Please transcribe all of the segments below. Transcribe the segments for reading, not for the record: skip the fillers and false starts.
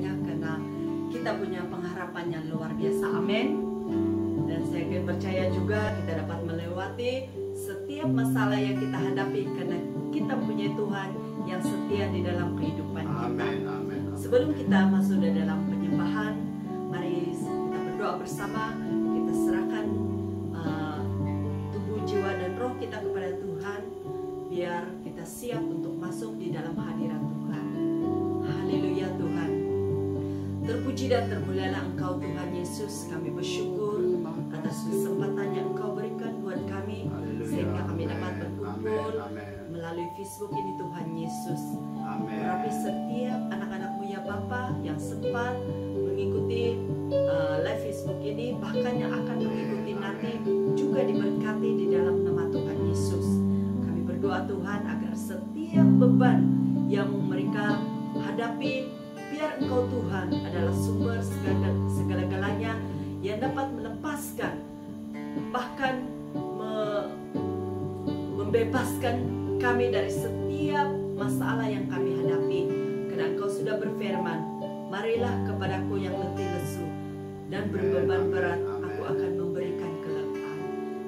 karena kita punya pengharapan yang luar biasa. Amin. Dan saya percaya juga kita dapat melewati setiap masalah yang kita hadapi karena kita punya Tuhan yang setia di dalam kehidupan kita. Amin, amin. Sebelum kita masuk ke dalam penyembahan, mari kita berdoa bersama. Kita serahkan tubuh, jiwa, dan roh kita kepada Tuhan, biar kita siap untuk masuk di dalam hadirat Tuhan. Haleluya Tuhan. Terpuji dan termulialah Engkau Tuhan Yesus. Kami bersyukur atas kesempatan yang Engkau berikan buat kami, sehingga kami dapat berkumpul melalui Facebook ini Tuhan Yesus. Tetapi setiap anak-anak-Mu ya Bapa yang sempat mengikuti live Facebook ini, bahkan yang akan mengikuti nanti, juga diberkati di dalam nama Tuhan Yesus. Kami berdoa Tuhan agar setiap beban yang mereka hadapi, biar Engkau Tuhan adalah sumber segala-galanya yang dapat melepaskan, bahkan membebaskan kami dari setiap masalah yang kami hadapi. Karena Engkau sudah berfirman, marilah kepadaku yang letih lesu dan berbeban berat, aku akan memberikan kelegaan.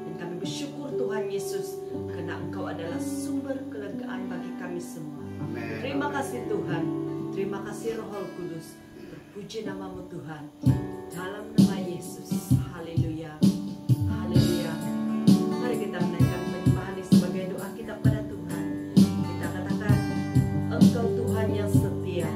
Dan kami bersyukur Tuhan Yesus, karena Engkau adalah sumber kelegaan bagi kami semua. Terima kasih Tuhan, terima kasih Roh Kudus. Terpuji nama-Mu Tuhan, dalam nama Yesus. Haleluya, haleluya. Mari kita menaikkan penyembahan ini sebagai doa kita pada Tuhan. Kita katakan, Engkau Tuhan yang setia.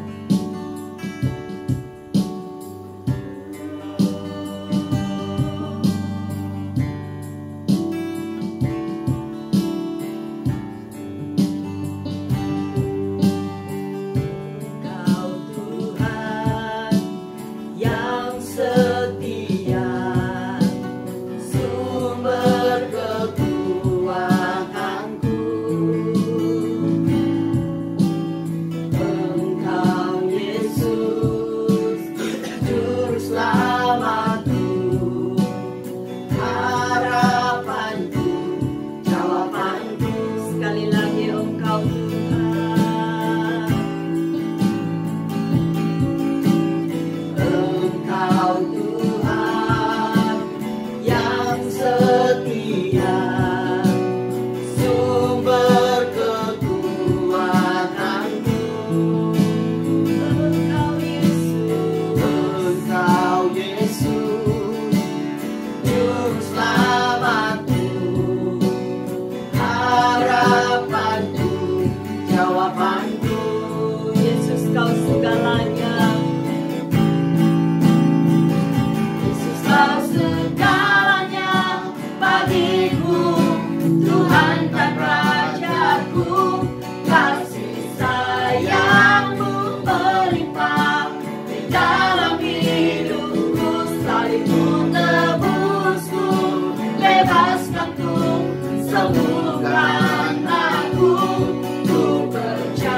Sembuhkan aku, ku percaya.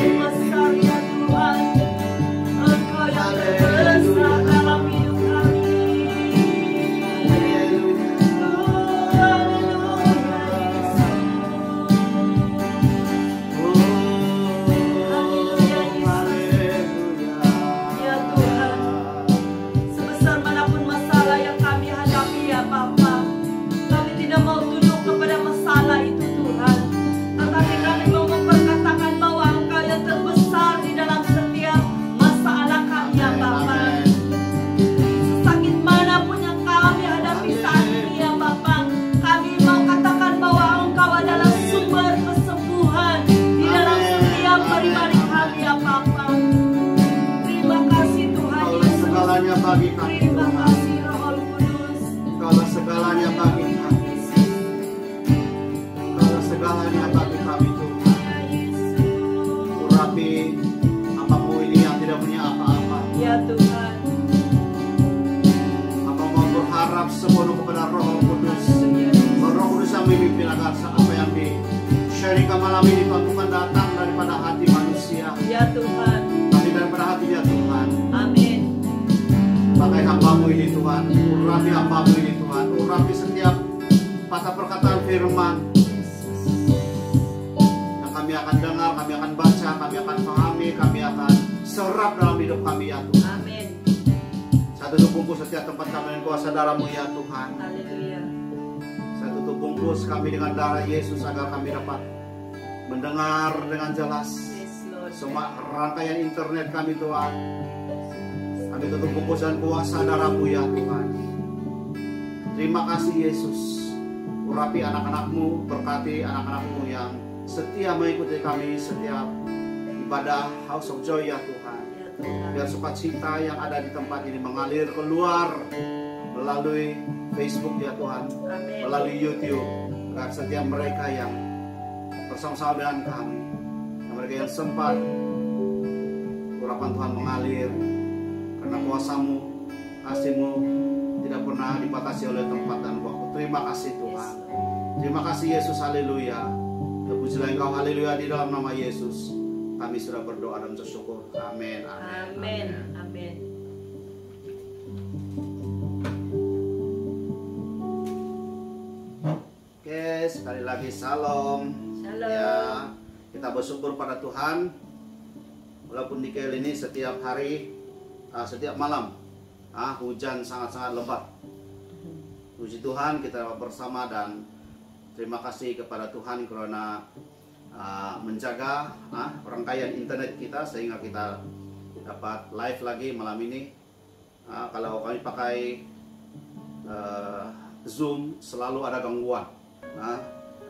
Maha besar ya Tuhan, Engkau yang terbesar dalam hidup kami. Ya Tuhan, sebesar manapun masalah yang kami hadapi ya Bapa, kami tidak mau tunduk kepada masalah itu Tuhan, tetapi kami mau memperkatakan bahwa Engkau yang terbesar di dalam setiap masalah kami ya Bapa. Sesakit manapun yang kami hadapi saat ini ya Bapa, kami mau katakan bahwa Engkau adalah sumber kesembuhan di dalam setiap pribadi kami ya Bapa. Terima kasih Tuhan Yesus. Segalanya bagi kami. Terima kasih Roh Kudus. Engkaulah segalanya bagi kami. Engkaulah segalanya bagi kami Tuhan. Urapi apamu ini yang tidak punya apa-apa. Ya Tuhan. Apa mau berharap sepenuh kepada Roh Kudus. Roh Kudus yang memimpin agar apa yang di-sharingkan malam ini Tuhan datang daripada hati manusia. Ya Tuhan. Tapi daripada hatinya Tuhan. Amin. Pakai hambamu ini Tuhan, urapi hambamu ini Tuhan, urapi setiap patah perkataan firman yang kami akan dengar, kami akan baca, kami akan pahami, kami akan serap dalam hidup kami ya Tuhan. Amin. Saya tutup bungkus setiap tempat kami dengan kuasa darah-Mu ya Tuhan. Haleluya. Saya tutup bungkus kami dengan darah Yesus agar kami dapat mendengar dengan jelas Yes Lord. semua rangkaian internet kami Tuhan. Kami tutup bungkus dan kuasa darah-Mu ya Tuhan. Terima kasih Yesus. Urapi anak-anak-Mu, berkati anak-anak-Mu yang setia mengikuti kami setiap ibadah House of Joy ya Tuhan. Ya Tuhan. Biar sukacita yang ada di tempat ini mengalir keluar melalui Facebook ya Tuhan, Amin. melalui YouTube. Agar setiap mereka yang bersama-sama dengan kami, yang mereka yang sempat, urapan Tuhan mengalir. Karena kuasa-Mu, kasih-Mu tidak pernah dibatasi oleh tempat dan waktu. Terima kasih Tuhan. Terima kasih Yesus, haleluya. Terpujilah Engkau, haleluya, di dalam nama Yesus. Kami sudah berdoa dan bersyukur. Amin. Amin. Amin. Oke, sekali lagi salam. Shalom. Ya, kita bersyukur pada Tuhan. Walaupun di KL ini setiap hari, setiap malam, hujan sangat-sangat lebat. Puji Tuhan, kita bersama dan terima kasih kepada Tuhan karena menjaga rangkaian internet kita sehingga kita dapat live lagi malam ini. Kalau kami pakai Zoom selalu ada gangguan.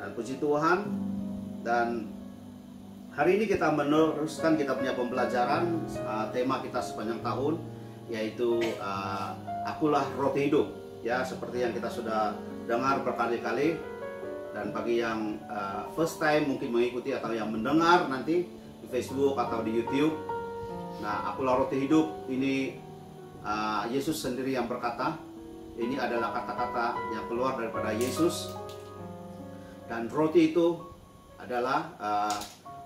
Dan puji Tuhan, dan hari ini kita meneruskan kita punya pembelajaran tema kita sepanjang tahun, yaitu Akulah Roti Hidup. Ya, seperti yang kita sudah dengar berkali-kali. Dan bagi yang first time mungkin mengikuti atau yang mendengar nanti di Facebook atau di YouTube, nah Akulah Roti Hidup ini Yesus sendiri yang berkata. Ini adalah kata-kata yang keluar daripada Yesus. Dan roti itu adalah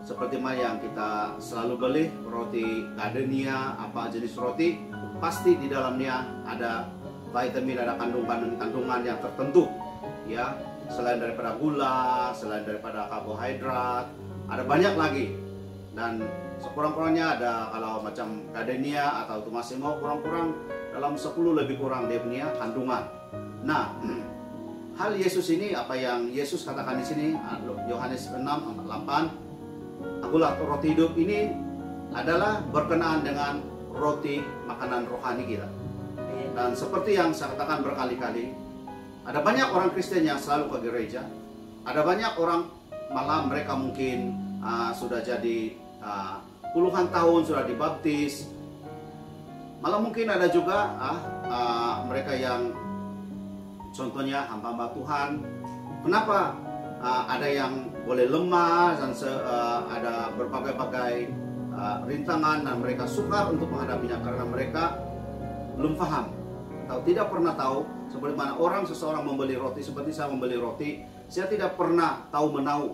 seperti mana yang kita selalu beli, roti Gardenia, apa jenis roti, pasti di dalamnya ada vitamin, ada kandungan yang tertentu, ya. Selain daripada gula, selain daripada karbohidrat, ada banyak lagi. Dan sekurang-kurangnya ada, kalau macam Gardenia atau Tumasimo, kurang-kurang dalam 10 lebih kurang dia punya kandungan. Nah, hal Yesus ini, apa yang Yesus katakan di sini, Yohanes 6:8, Akulah roti hidup, ini adalah berkenaan dengan roti makanan rohani kita. Dan seperti yang saya katakan berkali-kali, ada banyak orang Kristen yang selalu ke gereja. Ada banyak orang malah mereka mungkin sudah jadi puluhan tahun sudah dibaptis. Malah mungkin ada juga mereka yang contohnya hamba-hamba Tuhan. Kenapa ada yang boleh lemah dan ada berbagai-bagai rintangan dan mereka sukar untuk menghadapinya karena mereka belum paham atau tidak pernah tahu seperti mana seseorang membeli roti. Seperti saya membeli roti, saya tidak pernah tahu menahu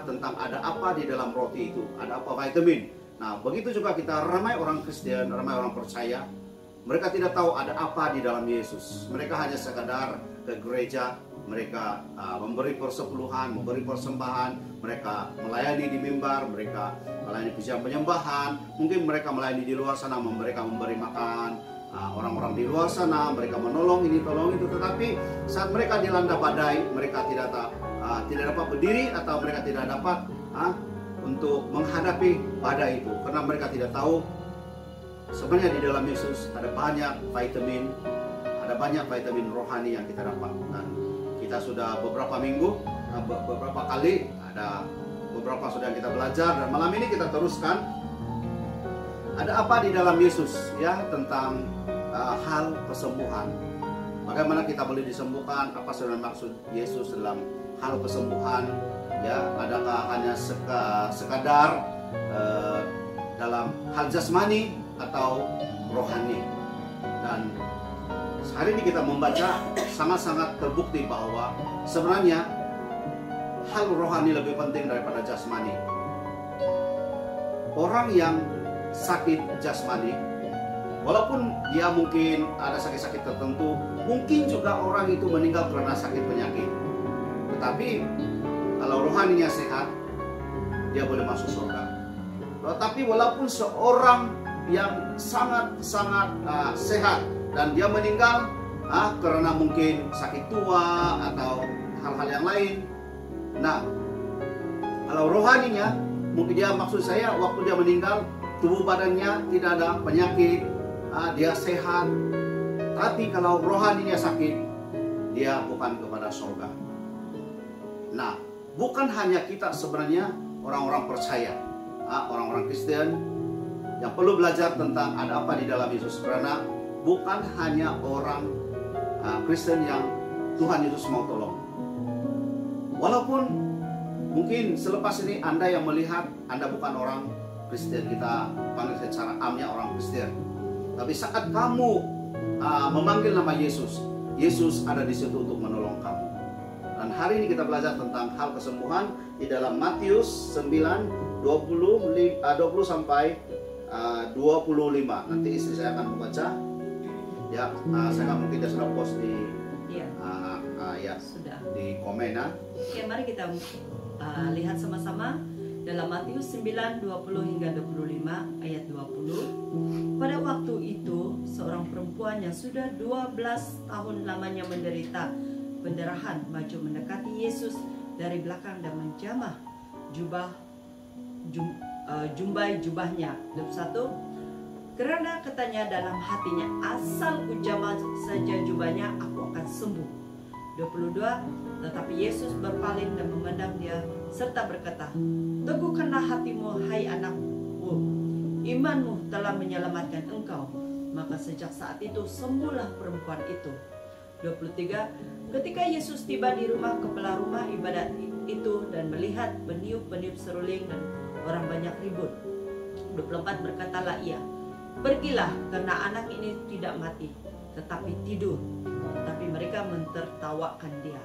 tentang ada apa di dalam roti itu, ada apa vitamin. Nah, begitu juga kita, ramai orang Kristen, ramai orang percaya, mereka tidak tahu ada apa di dalam Yesus. Mereka hanya sekadar ke gereja, mereka memberi persepuluhan, memberi persembahan, mereka melayani di mimbar, mereka melayani pujian penyembahan, mungkin mereka melayani di luar sana, mereka memberi makan orang-orang di luar sana, mereka menolong ini, tolong itu. Tetapi saat mereka dilanda badai, mereka tidak dapat berdiri, atau mereka tidak dapat untuk menghadapi badai itu, karena mereka tidak tahu sebenarnya di dalam Yesus ada banyak vitamin rohani yang kita dapat. Dan kita sudah beberapa minggu, beberapa kali, ada beberapa sudah kita belajar, dan malam ini kita teruskan. Ada apa di dalam Yesus, ya, tentang hal kesembuhan. Bagaimana kita boleh disembuhkan? Apa sebenarnya maksud Yesus dalam hal kesembuhan? Ya, adakah hanya sekadar dalam hal jasmani atau rohani? Dan hari ini kita membaca sangat-sangat terbukti bahwa sebenarnya hal rohani lebih penting daripada jasmani. Orang yang sakit jasmani, walaupun dia mungkin ada sakit-sakit tertentu, mungkin juga orang itu meninggal karena sakit penyakit. Tetapi kalau rohaninya sehat, dia boleh masuk surga. Tetapi walaupun seorang yang sangat-sangat sehat dan dia meninggal karena mungkin sakit tua atau hal-hal yang lain, nah, kalau rohaninya, mungkin dia, maksud saya, waktu dia meninggal, tubuh badannya tidak ada penyakit, dia sehat. Tapi kalau rohaninya sakit, dia bukan kepada surga. Nah, bukan hanya kita sebenarnya orang-orang percaya, orang-orang Kristen yang perlu belajar tentang ada apa di dalam Yesus, karena bukan hanya orang Kristen yang Tuhan Yesus mau tolong. Walaupun mungkin selepas ini Anda yang melihat, Anda bukan orang Kristen, kita panggil secara amnya orang Kristen. Tapi saat kamu memanggil nama Yesus, Yesus ada di situ untuk menolong kamu. Dan hari ini kita belajar tentang hal kesembuhan di dalam Matius 9, 20 sampai 25. Nanti istri saya akan membaca. Ya, saya nggak mungkin dia sudah post di sudah di komen. Oke, mari kita lihat sama-sama dalam Matius 9, 20 hingga 25, ayat 20. Pada waktu itu, seorang perempuan yang sudah 12 tahun lamanya menderita pendarahan maju mendekati Yesus dari belakang dan menjamah jumbai jubahnya. 21. Karena katanya dalam hatinya, asal ku jamah saja jubahnya, aku akan sembuh. 22. Tetapi Yesus berpaling dan memandang dia serta berkata, teguhkanlah hatimu, hai anakku, imanmu telah menyelamatkan engkau. Maka sejak saat itu sembuhlah perempuan itu. 23. Ketika Yesus tiba di rumah kepala rumah ibadat itu dan melihat beniup-beniup seruling dan orang banyak ribut. 24. Berkatalah ia, pergilah, karena anak ini tidak mati, tetapi tidur. Tapi mereka mentertawakan dia.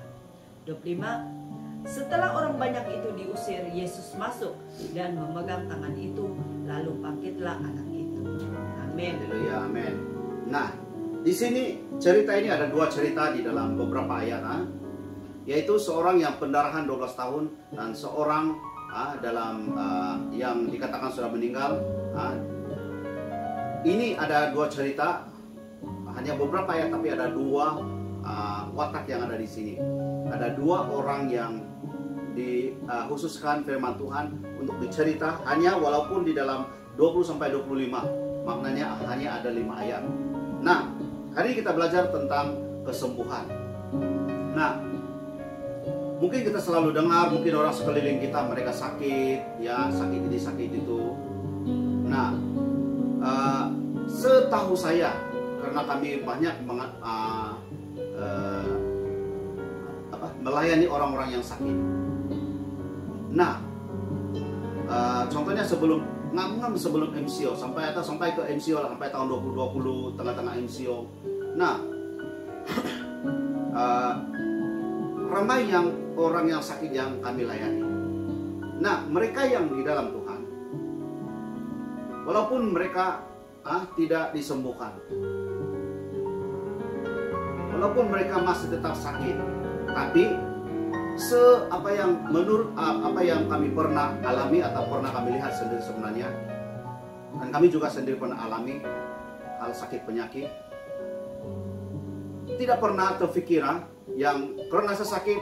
25. Setelah orang banyak itu diusir, Yesus masuk dan memegang tangan itu, lalu bangkitlah anak itu. Amin. Haleluya, amin. Nah, di sini cerita ini ada dua cerita di dalam beberapa ayat, yaitu seorang yang pendarahan 12 tahun dan seorang yang dikatakan sudah meninggal. Ini ada dua cerita, hanya beberapa ayat, tapi ada dua watak yang ada di sini. Ada dua orang yang dikhususkan firman Tuhan untuk dicerita, hanya walaupun di dalam 20 sampai 25, maknanya hanya ada 5 ayat. Nah, hari ini kita belajar tentang kesembuhan. Nah, mungkin kita selalu dengar, mungkin orang sekeliling kita mereka sakit, ya, sakit ini sakit itu. Nah, setahu saya, karena kami banyak melayani orang-orang yang sakit. Nah, contohnya sebelum MCO, sampai ke MCO lah, sampai tahun 2020, tengah-tengah MCO. Nah, ramai orang yang sakit yang kami layani. Nah, mereka yang di dalam Tuhan, walaupun mereka tidak disembuhkan, walaupun mereka masih tetap sakit, tapi menurut apa yang kami pernah alami atau pernah kami lihat sendiri sebenarnya, dan kami juga sendiri pernah alami hal sakit penyakit, tidak pernah terpikiran yang karena saya sakit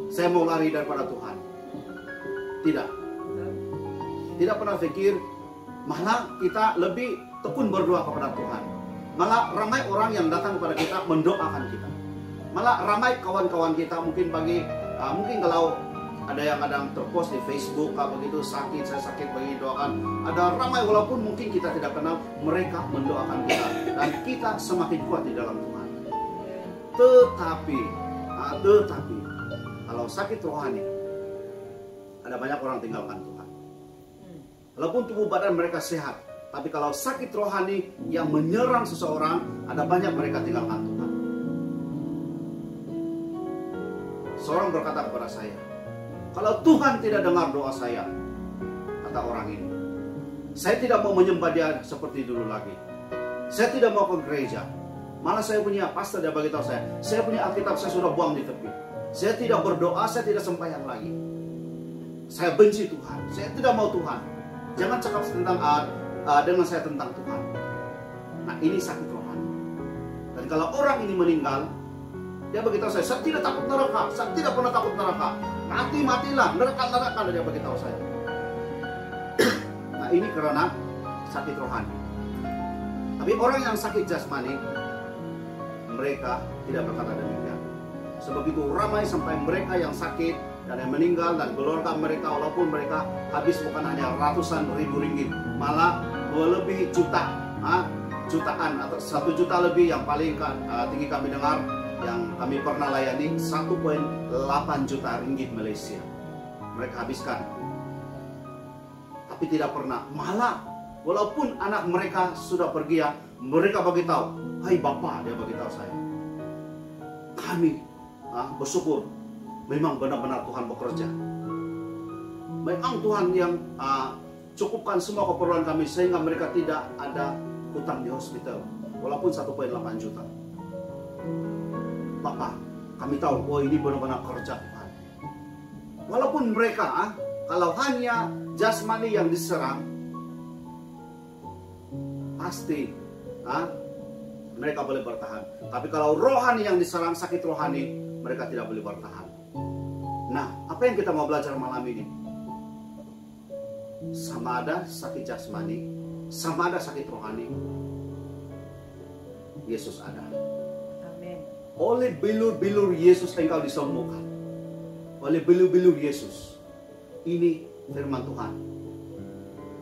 saya mau lari daripada Tuhan. Tidak pernah pikir, malah kita lebih tekun berdoa kepada Tuhan. Malah ramai orang yang datang kepada kita mendoakan kita. Malah ramai kawan-kawan kita mungkin kalau ada yang kadang terpost di Facebook begitu, saya sakit bagi doakan. Ada ramai walaupun mungkin kita tidak kenal, mereka mendoakan kita dan kita semakin kuat di dalam Tuhan. Tetapi kalau sakit rohani, ada banyak orang tinggalkan Tuhan. Walaupun tubuh badan mereka sehat, tapi kalau sakit rohani yang menyerang seseorang, ada banyak mereka tinggalkan Tuhan. Seorang berkata kepada saya, kalau Tuhan tidak dengar doa saya, kata orang ini, saya tidak mau menyembah dia seperti dulu lagi. Saya tidak mau ke gereja. Malah saya punya pastor, dia beritahu saya punya Alkitab, saya sudah buang di tepi. Saya tidak berdoa, saya tidak sembahyang lagi. Saya benci Tuhan, saya tidak mau Tuhan. Jangan cakap dengan saya tentang Tuhan. Nah, ini sakit rohani. Dan kalau orang ini meninggal, dia beritahu saya tidak takut neraka, saya tidak pernah takut neraka. Matilah, neraka, dia beritahu saya. Nah, ini karena sakit rohani. Tapi orang yang sakit jasmani, mereka tidak berkata demikian. Sebab itu ramai sampai mereka yang sakit dan yang meninggal dan keluarga mereka, walaupun mereka habis bukan hanya ratusan ribu ringgit, malah lebih jutaan atau 1 juta lebih yang paling tinggi kami dengar, yang kami pernah layani 1,8 juta ringgit Malaysia mereka habiskan. Tapi tidak pernah, malah walaupun anak mereka sudah pergi, mereka beritahu, hai Bapak, dia beritahu saya, kami bersyukur, memang benar-benar Tuhan bekerja. Memang Tuhan yang cukupkan semua keperluan kami sehingga mereka tidak ada hutang di hospital, walaupun 1,8 juta. Bapak, kami tahu, ini benar-benar kerja Tuhan. Walaupun mereka, kalau hanya jasmani yang diserang, pasti mereka boleh bertahan. Tapi kalau rohani yang diserang, sakit rohani, mereka tidak boleh bertahan. Nah, apa yang kita mau belajar malam ini? Sama ada sakit jasmani, sama ada sakit rohani, Yesus ada. Amin. Oleh bilur-bilur Yesus engkau disembuhkan. Oleh bilur-bilur Yesus. Ini firman Tuhan.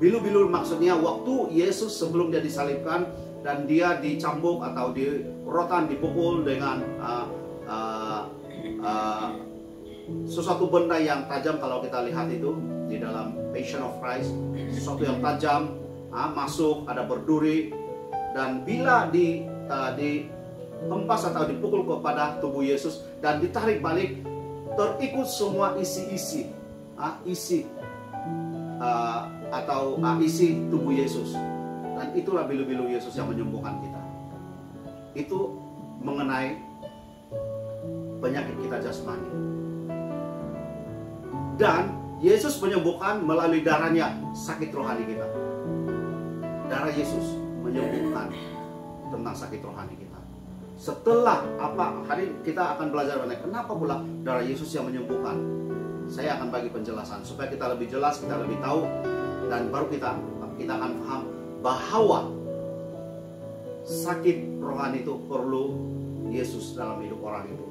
Bilur-bilur maksudnya waktu Yesus sebelum dia disalibkan dan dia dicambuk atau di rotan, dipukul dengan sesuatu benda yang tajam. Kalau kita lihat itu di dalam Passion of Christ, sesuatu yang tajam masuk, ada berduri, dan bila dihempas atau dipukul kepada tubuh Yesus dan ditarik balik, terikut semua isi tubuh Yesus. Dan itulah bilu-bilu Yesus yang menyembuhkan kita. Itu mengenai penyakit kita jasmani. Dan Yesus menyembuhkan melalui darahnya sakit rohani kita. Darah Yesus menyembuhkan tentang sakit rohani kita. Setelah hari kita akan belajar mengenai kenapa pula darah Yesus yang menyembuhkan. Saya akan bagi penjelasan supaya kita lebih jelas, kita lebih tahu, dan baru kita akan paham bahwa sakit rohani itu perlu Yesus dalam hidup orang itu.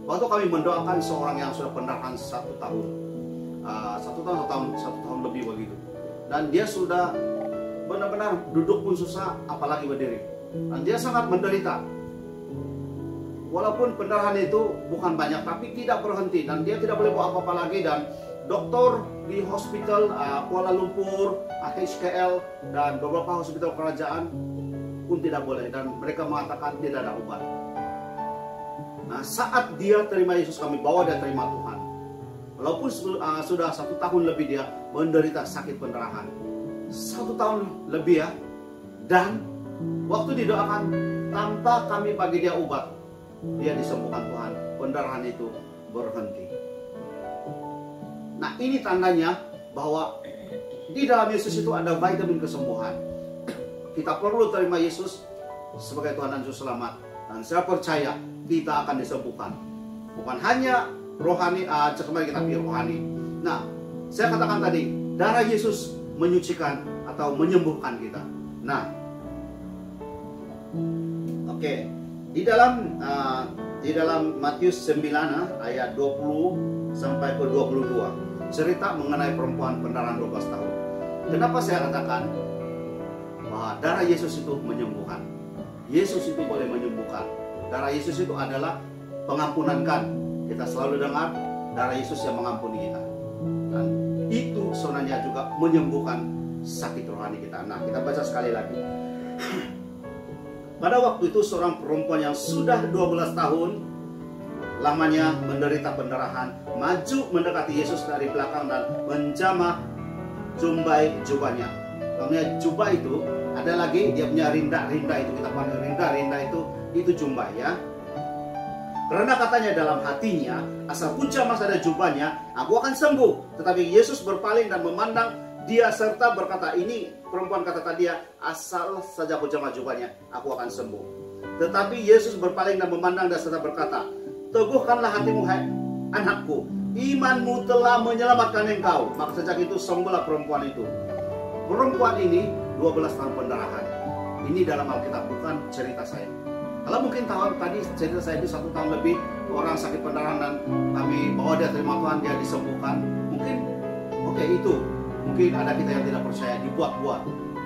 Waktu kami mendoakan seorang yang sudah pendarahan 1 tahun, 1 tahun lebih begitu, dan dia sudah benar-benar duduk pun susah, apalagi berdiri, dan dia sangat menderita. Walaupun pendarahan itu bukan banyak, tapi tidak berhenti, dan dia tidak boleh buat apa-apa lagi. Dan dokter di hospital Kuala Lumpur, HKL, dan beberapa hospital kerajaan pun tidak boleh, dan mereka mengatakan tidak ada obat. Nah, saat dia terima Yesus, kami bawa dia terima Tuhan. Walaupun sudah 1 tahun lebih dia menderita sakit pendarahan. 1 tahun lebih ya. Dan waktu didoakan, tanpa kami bagi dia obat, dia disembuhkan Tuhan. Pendarahan itu berhenti. Nah, ini tandanya bahwa di dalam Yesus itu ada vitamin kesembuhan. Kita perlu terima Yesus sebagai Tuhan dan Juru Selamat. Dan saya percaya kita akan disembuhkan. Bukan hanya rohani, kembali kita pilih rohani. Nah, saya katakan tadi, darah Yesus menyucikan atau menyembuhkan kita. Nah, oke. Di dalam Matius 9 ayat 20 sampai ke 22, cerita mengenai perempuan pendarahan 12 tahun. Kenapa saya katakan bahwa darah Yesus itu menyembuhkan? Yesus itu boleh menyembuhkan. Darah Yesus itu adalah pengampunan kan. Kita selalu dengar darah Yesus yang mengampuni kita. Dan itu sebenarnya juga menyembuhkan sakit rohani kita. Nah, kita baca sekali lagi. Pada waktu itu seorang perempuan yang sudah 12 tahun lamanya menderita pendarahan maju mendekati Yesus dari belakang dan menjamah jumbai jubahnya. Karena jubah itu ada lagi dia punya rinda itu kita panggil rinda itu jubah ya. Karena katanya dalam hatinya, asal pun jamah ada jubahnya, aku akan sembuh. Tetapi Yesus berpaling dan memandang dia serta berkata, ini perempuan kata dia, asal saja aku jamah jubahnya, aku akan sembuh. Tetapi Yesus berpaling dan memandang dia serta berkata, teguhkanlah hatimu, hai anakku, imanmu telah menyelamatkan engkau. Maka sejak itu sembuhlah perempuan itu. Perempuan ini 12 tahun pendarahan. Ini dalam Alkitab, bukan cerita saya. Kalau mungkin tahu tadi cerita saya itu 1 tahun lebih orang sakit pendarahan dan kami bawa dia terima Tuhan, dia disembuhkan. Mungkin oke, itu mungkin ada kita yang tidak percaya, dibuat-buat.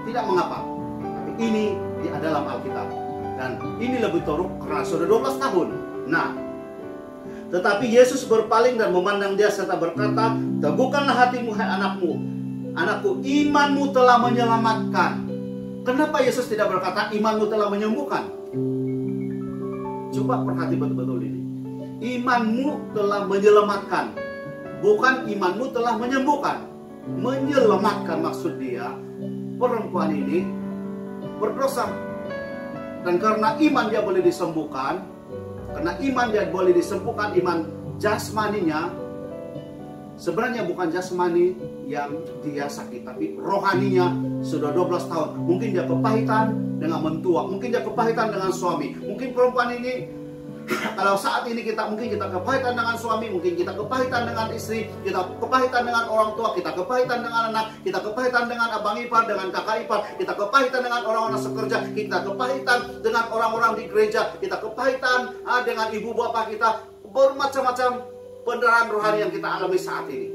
Tidak mengapa. Tapi ini di dalam Alkitab. Dan ini lebih teruk karena sudah 12 tahun. Nah, tetapi Yesus berpaling dan memandang dia serta berkata, teguhkanlah hatimu, hai anakku, imanmu telah menyelamatkan. Kenapa Yesus tidak berkata imanmu telah menyembuhkan? Coba perhati betul-betul ini. Imanmu telah menyelamatkan, bukan imanmu telah menyembuhkan. Menyelamatkan maksud dia, perempuan ini berdosa. Dan karena iman dia boleh disembuhkan, karena iman dia boleh disembuhkan, iman jasmaninya, sebenarnya bukan jasmani yang dia sakit, tapi rohaninya sudah 12 tahun. Mungkin dia kepahitan dengan mentua, mungkin dia kepahitan dengan suami. Mungkin perempuan ini, kalau saat ini mungkin kita kepahitan dengan suami, mungkin kita kepahitan dengan istri, kita kepahitan dengan orang tua, kita kepahitan dengan anak, kita kepahitan dengan abang ipar, dengan kakak ipar, kita kepahitan dengan orang-orang sekerja, kita kepahitan dengan orang-orang di gereja, kita kepahitan dengan ibu bapak kita, bermacam-macam pendarahan rohani yang kita alami saat ini.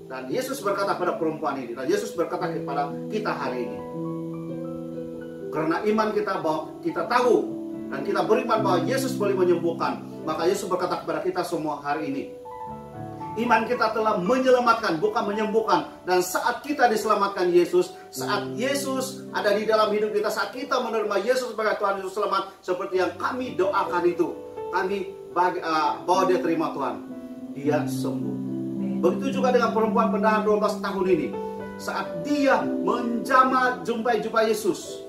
Dan Yesus berkata pada perempuan ini, dan Yesus berkata kepada kita hari ini, karena iman kita bahwa kita tahu dan kita beriman bahwa Yesus boleh menyembuhkan, maka Yesus berkata kepada kita semua hari ini, iman kita telah menyelamatkan, bukan menyembuhkan. Dan saat kita diselamatkan Yesus, saat Yesus ada di dalam hidup kita, saat kita menerima Yesus sebagai Tuhan Yesus Selamat, seperti yang kami doakan itu, kami bawa dia terima Tuhan, dia sembuh. Begitu juga dengan perempuan pendarahan 12 tahun ini, saat dia menjamah jumpai Yesus,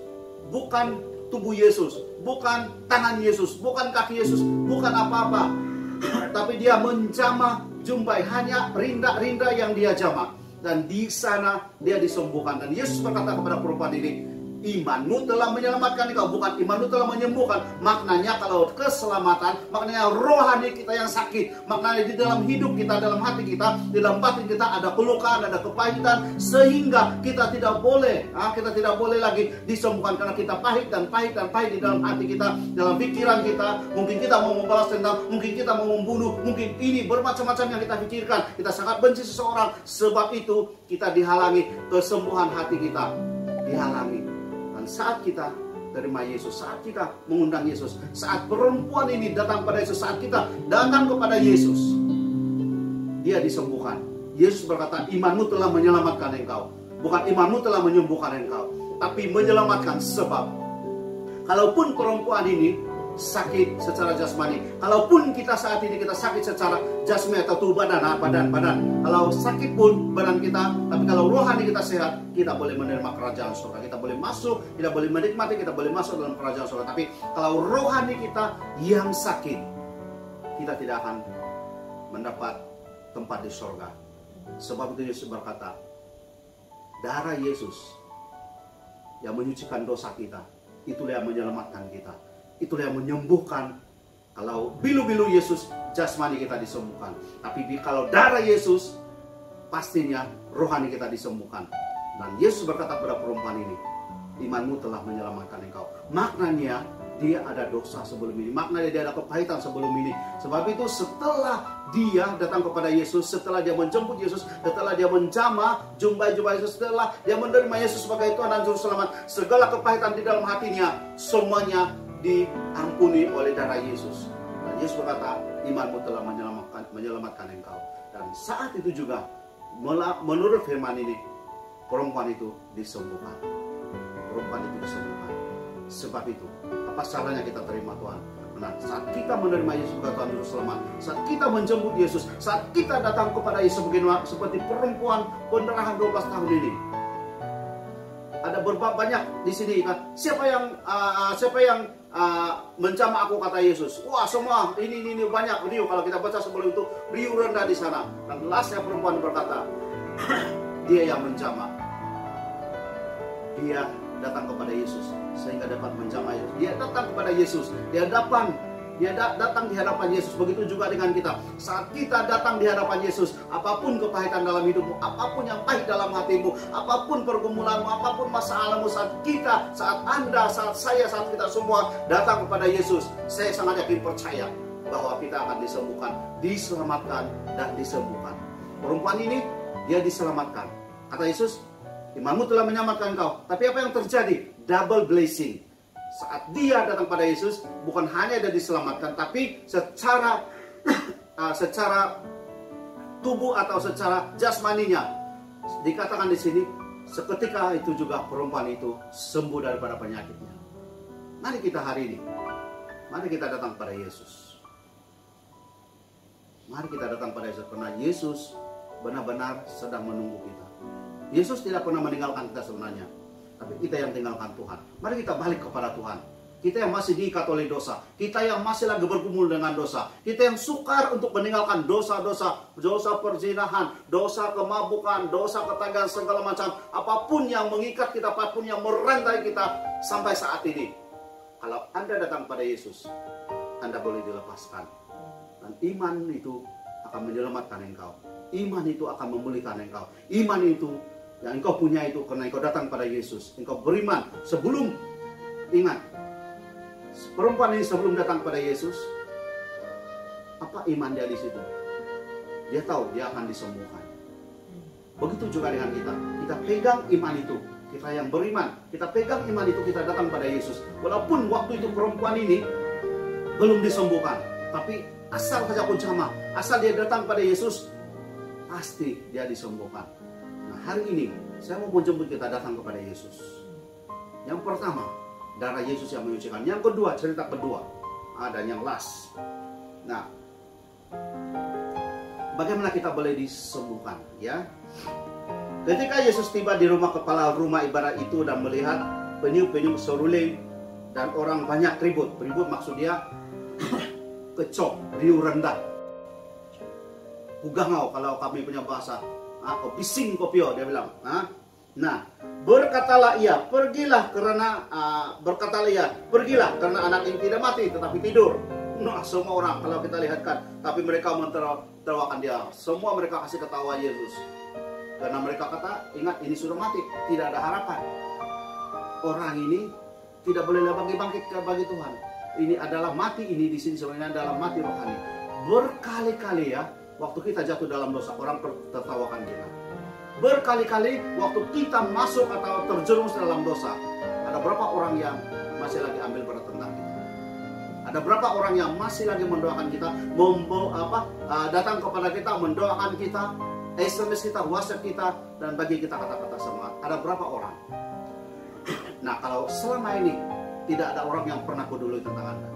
bukan tubuh Yesus, bukan tangan Yesus, bukan kaki Yesus, bukan apa-apa, tapi dia menjamah jumpai, hanya rinda-rinda yang dia jamah, dan di sana dia disembuhkan. Dan Yesus berkata kepada perempuan ini, imanmu telah menyelamatkan engkau, bukan imanmu telah menyembuhkan. Maknanya kalau keselamatan, maknanya rohani kita yang sakit, maknanya di dalam hidup kita, dalam hati kita, di dalam batin kita ada kelukaan, ada kepahitan, sehingga kita tidak boleh lagi disembuhkan karena kita pahit di dalam hati kita, dalam pikiran kita. Mungkin kita mau membalas dendam, mungkin kita mau membunuh, mungkin ini bermacam-macam yang kita pikirkan. Kita sangat benci seseorang, sebab itu kita dihalangi kesembuhan hati kita, dihalangi. Saat kita terima Yesus, saat kita mengundang Yesus, saat perempuan ini datang pada Yesus, saat kita datang kepada Yesus, dia disembuhkan. Yesus berkata, imanmu telah menyelamatkan engkau, bukan imanmu telah menyembuhkan engkau, tapi menyelamatkan. Sebab kalaupun perempuan ini sakit secara jasmani. Kalaupun kita saat ini kita sakit secara jasmani atau tubuh badan. Kalau sakit pun badan kita, tapi kalau rohani kita sehat, kita boleh menerima kerajaan surga. Kita boleh masuk, kita boleh menikmati, kita boleh masuk dalam kerajaan surga. Tapi kalau rohani kita yang sakit, kita tidak akan mendapat tempat di surga. Sebab itu Yesus berkata, darah Yesus yang menyucikan dosa kita, itulah yang menyelamatkan kita, itulah yang menyembuhkan. Kalau bilu-bilu Yesus, jasmani kita disembuhkan. Tapi kalau darah Yesus, pastinya rohani kita disembuhkan. Dan Yesus berkata kepada perempuan ini, imanmu telah menyelamatkan engkau. Maknanya dia ada dosa sebelum ini, maknanya dia ada kepahitan sebelum ini. Sebab itu setelah dia datang kepada Yesus, setelah dia menjemput Yesus, setelah dia menjamah jumbai Yesus, setelah dia menerima Yesus sebagai Tuhan dan Juru Selamat, segala kepahitan di dalam hatinya semuanya diampuni oleh darah Yesus. Dan Yesus berkata, imanmu telah menyelamatkan engkau. Dan saat itu juga menurut firman ini, perempuan itu disembuhkan. Perempuan itu disembuhkan. Sebab itu, apa salahnya kita terima Tuhan? Nah, saat kita menerima Yesus sebagai Tuhan Juru Selamat, saat kita menjemput Yesus, saat kita datang kepada Yesus seperti perempuan pendarahan 12 tahun ini. Ada banyak di sini kan? Siapa yang menjamah aku, kata Yesus? Wah, semua ini banyak riuh. Kalau kita baca sebelum itu, riuh rendah di sana. Dan lastnya perempuan berkata, dia yang menjamah. Dia datang kepada Yesus sehingga dapat menjamah Yesus. Dia datang kepada Yesus. Dia datang di hadapan Yesus. Begitu juga dengan kita. Saat kita datang di hadapan Yesus, apapun kepahitan dalam hidupmu, apapun yang pahit dalam hatimu, apapun pergumulanmu, apapun masalahmu, saat Anda, saat saya, saat kita semua datang kepada Yesus, saya sangat yakin percaya bahwa kita akan disembuhkan, diselamatkan, dan disembuhkan. Perempuan ini, dia diselamatkan. Kata Yesus, imanmu telah menyelamatkan engkau. Tapi apa yang terjadi? Double blessing. Saat dia datang pada Yesus, bukan hanya dia diselamatkan, tapi secara tubuh atau secara jasmaninya, dikatakan di sini, seketika itu juga perempuan itu sembuh daripada penyakitnya. Mari kita hari ini, mari kita datang pada Yesus. Mari kita datang pada Yesus, karena Yesus benar-benar sedang menunggu kita. Yesus tidak pernah meninggalkan kita sebenarnya, tapi kita yang tinggalkan Tuhan. Mari kita balik kepada Tuhan. Kita yang masih diikat oleh dosa, kita yang masih lagi bergumul dengan dosa, kita yang sukar untuk meninggalkan dosa-dosa, dosa perzinahan, dosa kemabukan, dosa ketagihan, segala macam, apapun yang mengikat kita, apapun yang merantai kita sampai saat ini. Kalau Anda datang pada Yesus, Anda boleh dilepaskan. Dan iman itu akan menyelamatkan engkau. Iman itu akan memulihkan engkau. Iman itu yang engkau punya itu karena engkau datang pada Yesus. Engkau beriman sebelum, ingat, perempuan ini sebelum datang pada Yesus, apa iman dia di situ? Dia tahu dia akan disembuhkan. Begitu juga dengan kita. Kita pegang iman itu. Kita yang beriman, kita pegang iman itu, kita datang pada Yesus. Walaupun waktu itu perempuan ini belum disembuhkan, tapi asal saja aku jamah, asal dia datang pada Yesus, pasti dia disembuhkan. Nah, hari ini saya mau menjemput kita datang kepada Yesus. Yang pertama, darah Yesus yang menyucikan. Yang kedua, cerita kedua, dan yang last. Nah, bagaimana kita boleh disembuhkan, ya? Ketika Yesus tiba di rumah kepala rumah ibadat itu dan melihat penyu-penyu seruling dan orang banyak ribut. Ribut maksud dia kecok, riuh rendah. Pugangau kalau kami punya bahasa. Bising kopio, dia bilang. Nah, berkatalah ia, pergilah karena anak ini tidak mati tetapi tidur. Nah, semua orang kalau kita lihatkan, tapi mereka mentertawakan dia. Semua mereka kasih ketawa Yesus. Karena mereka kata, ingat ini sudah mati, tidak ada harapan. Orang ini tidak boleh lagi bangkit bagi Tuhan. Ini adalah mati, ini di sini sebenarnya adalah mati rohani. Berkali-kali ya, waktu kita jatuh dalam dosa, orang tertawakan kita. Berkali-kali waktu kita masuk atau terjerumus dalam dosa, ada berapa orang yang masih lagi ambil berat tentang kita? Ada berapa orang yang masih lagi mendoakan kita, datang kepada kita, mendoakan kita, SMS kita, WhatsApp kita, dan bagi kita kata-kata semangat. Ada berapa orang? Nah, kalau selama ini tidak ada orang yang pernah peduli tentang Anda,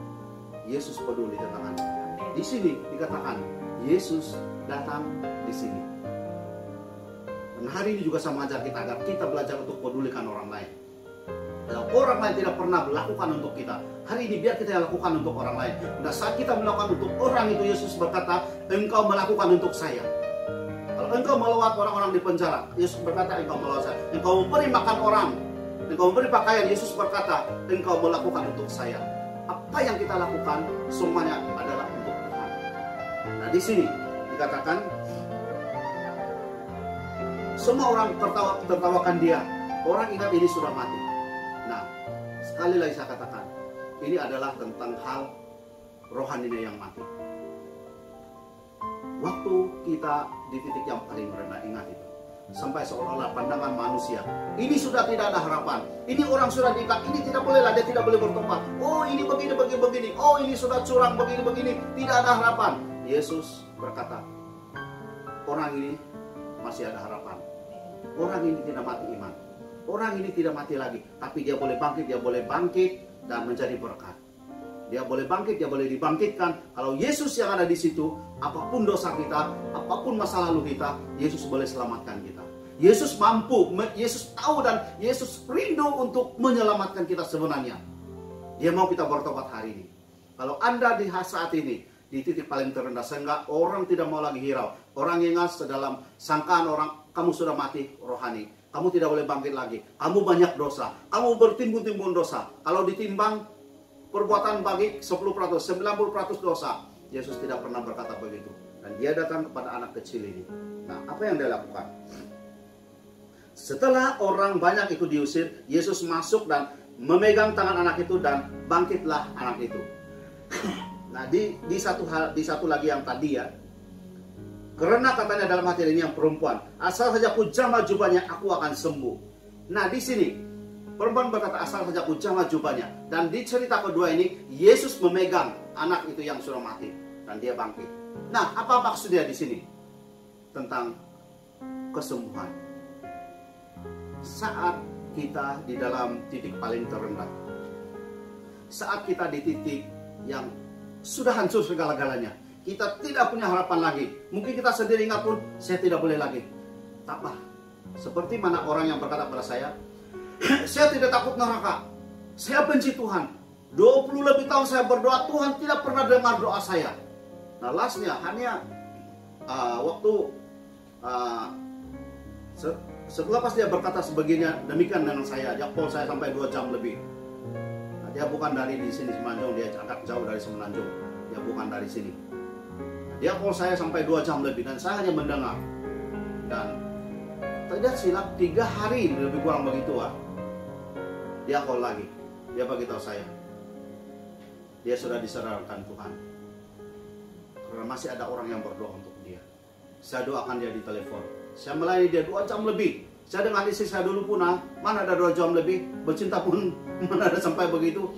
Yesus peduli tentang Anda. Di sini dikatakan Yesus datang di sini. Dan hari ini juga saya mengajar kita agar kita belajar untuk pedulikan orang lain. Kalau orang lain tidak pernah melakukan untuk kita, hari ini biar kita lakukan untuk orang lain. Dan saat kita melakukan untuk orang itu, Yesus berkata, engkau melakukan untuk saya. Kalau engkau melawat orang-orang di penjara, Yesus berkata, engkau melawat saya. Engkau memberi makan orang, engkau memberi pakaian, Yesus berkata, engkau melakukan untuk saya. Apa yang kita lakukan, semuanya adalah untuk Tuhan. Nah, di sini dikatakan, semua orang tertawakan dia. Orang ingat ini sudah mati. Nah, sekali lagi saya katakan, ini adalah tentang hal rohaninya yang mati. Waktu kita di titik yang paling rendah, ingat itu. Sampai seolah-olah pandangan manusia, ini sudah tidak ada harapan. Ini orang sudah diikat, ini tidak boleh lah, dia tidak boleh bertobat. Oh, ini begini. Oh, ini sudah curang begini. Tidak ada harapan. Yesus berkata, orang ini masih ada harapan. Orang ini tidak mati iman. Orang ini tidak mati lagi, tapi dia boleh bangkit dan menjadi berkat. Dia boleh bangkit, dia boleh dibangkitkan. Kalau Yesus yang ada di situ, apapun dosa kita, apapun masa lalu kita, Yesus boleh selamatkan kita. Yesus mampu, Yesus tahu dan Yesus rindu untuk menyelamatkan kita sebenarnya. Dia mau kita bertobat hari ini. Kalau Anda di saat ini, di titik paling terendah, sehingga orang tidak mau lagi hirau. Orang ingat sedalam sangkaan orang, kamu sudah mati rohani. Kamu tidak boleh bangkit lagi. Kamu banyak dosa. Kamu bertimbun-timbun dosa. Kalau ditimbang perbuatan bagi 10%, 90% dosa. Yesus tidak pernah berkata begitu. Dan dia datang kepada anak kecil ini. Nah, apa yang dia lakukan? Setelah orang banyak itu diusir, Yesus masuk dan memegang tangan anak itu dan bangkitlah anak itu. Nah, di satu lagi yang tadi ya. Karena katanya dalam hati ini yang perempuan, asal saja ku jamah jubahnya, aku akan sembuh. Nah, di sini perempuan berkata, asal saja ku jamah jubahnya. Dan di cerita kedua ini, Yesus memegang anak itu yang sudah mati dan dia bangkit. Nah, apa maksudnya di sini? Tentang kesembuhan. Saat kita di dalam titik paling terendah, saat kita di titik yang sudah hancur segala-galanya, kita tidak punya harapan lagi. Mungkin kita sendiri ingat pun, saya tidak boleh lagi. Apa? Seperti mana orang yang berkata pada saya tidak takut neraka. Saya benci Tuhan. 20 lebih tahun saya berdoa, Tuhan tidak pernah dengar doa saya. Nah, lastnya hanya setelah pas dia berkata sebegini, demikian dengan saya, dia call saya sampai 2 jam lebih. Nah, dia bukan dari di sini Semenanjung, dia agak jauh dari Semenanjung. Dia bukan dari sini. Dia call saya sampai 2 jam lebih dan saya hanya mendengar. Dan tidak silap 3 hari lebih kurang begitu lah. Dia call lagi. Dia beritahu saya, dia sudah disadarkan Tuhan. Karena masih ada orang yang berdoa untuk dia. Saya doakan dia di telepon. Saya melayani dia 2 jam lebih. Saya dengan istri saya dulu pun, mana ada 2 jam lebih. Bercinta pun mana ada sampai begitu.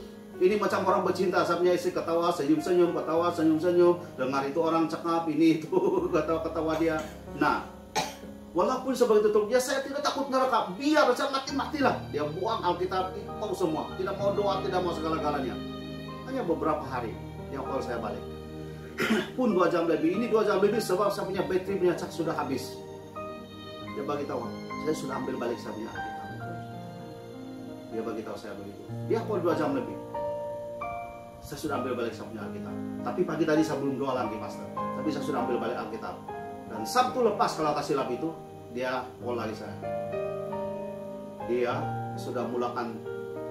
Ini macam orang bercinta, saya punya istri ketawa, senyum-senyum, ketawa, senyum-senyum. Dengar itu orang cakap, ini itu, ketawa-ketawa dia. Nah, walaupun sebegitu terus, ya saya tidak takut neraka. Biar saya mati-matilah. Dia buang Alkitab, itu semua. Tidak mau doa, tidak mau segala-galanya. Hanya beberapa hari, dia call saya balik. Pun 2 jam lebih, ini 2 jam lebih sebab saya punya bateri punya cak sudah habis. Dia bagi tahu, saya sudah ambil balik saya punya Alkitab. Dia bagi tahu saya begitu. Dia call 2 jam lebih. Saya sudah ambil balik saya punya Alkitab. Tapi pagi tadi saya belum doa lagi, Pastor. Tapi saya sudah ambil balik Alkitab. Dan Sabtu lepas kalau kasih lap itu, dia call lagi saya. Dia sudah mulakan,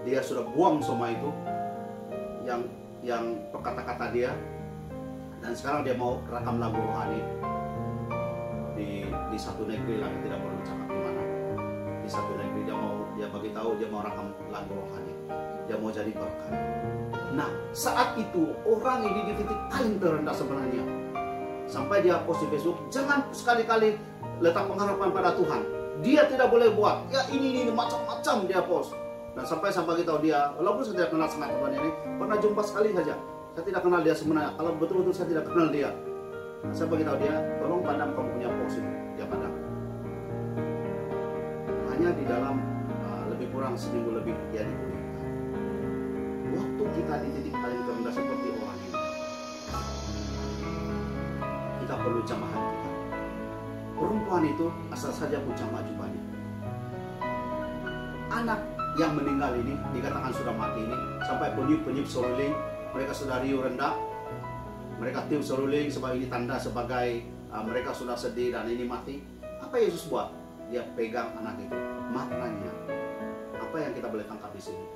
dia sudah buang semua itu yang kata-kata dia. Dan sekarang dia mau rekam lagu rohani di satu negeri lah, tidak perlu cakap di mana. Di satu negeri dia bagi tahu dia mau rekam lagu rohani. Dia mau jadi berkat. Nah, saat itu orang ini di titik paling terendah sebenarnya. Sampai dia post di Facebook, jangan sekali-kali letak pengharapan pada Tuhan. Dia tidak boleh buat. Ya ini macam-macam dia post. Dan sampai tahu dia, walaupun saya tidak kenal sama teman ini, pernah jumpa sekali saja. Saya tidak kenal dia sebenarnya. Kalau betul-betul saya tidak kenal dia. Nah, saya beritahu dia, tolong padam kamu punya post ini. Dia padam. Hanya di dalam lebih kurang seminggu lebih dia dipulihkan. Waktu kita di titik paling terendah seperti orang ini, kita perlu jamahan kita. Perempuan itu asal saja pun jamaah jubahnya. Anak yang meninggal ini dikatakan sudah mati ini, sampai peniup-peniup seruling, mereka sudah riuh rendah, mereka tiup seruling sebab ini tanda sebagai mereka sudah sedih dan ini mati. Apa Yesus buat? Dia pegang anak itu. Maknanya apa yang kita boleh tangkap di sini?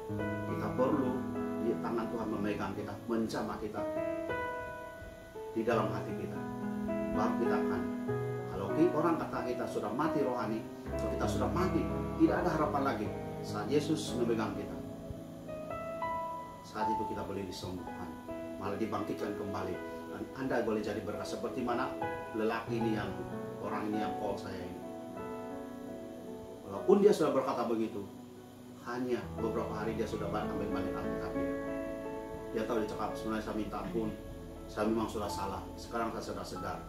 Kita perlu di tangan Tuhan memegang kita, menjamah kita di dalam hati kita. Baru kita akan, kalau orang kata kita sudah mati rohani, kalau kita sudah mati, tidak ada harapan lagi. Saat Yesus memegang kita, saat itu kita boleh disembuhkan, malah dibangkitkan kembali. Dan Anda boleh jadi berkat seperti mana lelaki ini yang, orang ini yang call saya ini. Walaupun dia sudah berkata begitu, hanya beberapa hari dia sudah ambil balik Alkitabnya. Dia tahu, dia cakap, sebenarnya saya minta ampun, saya memang sudah salah, sekarang saya sudah sedar.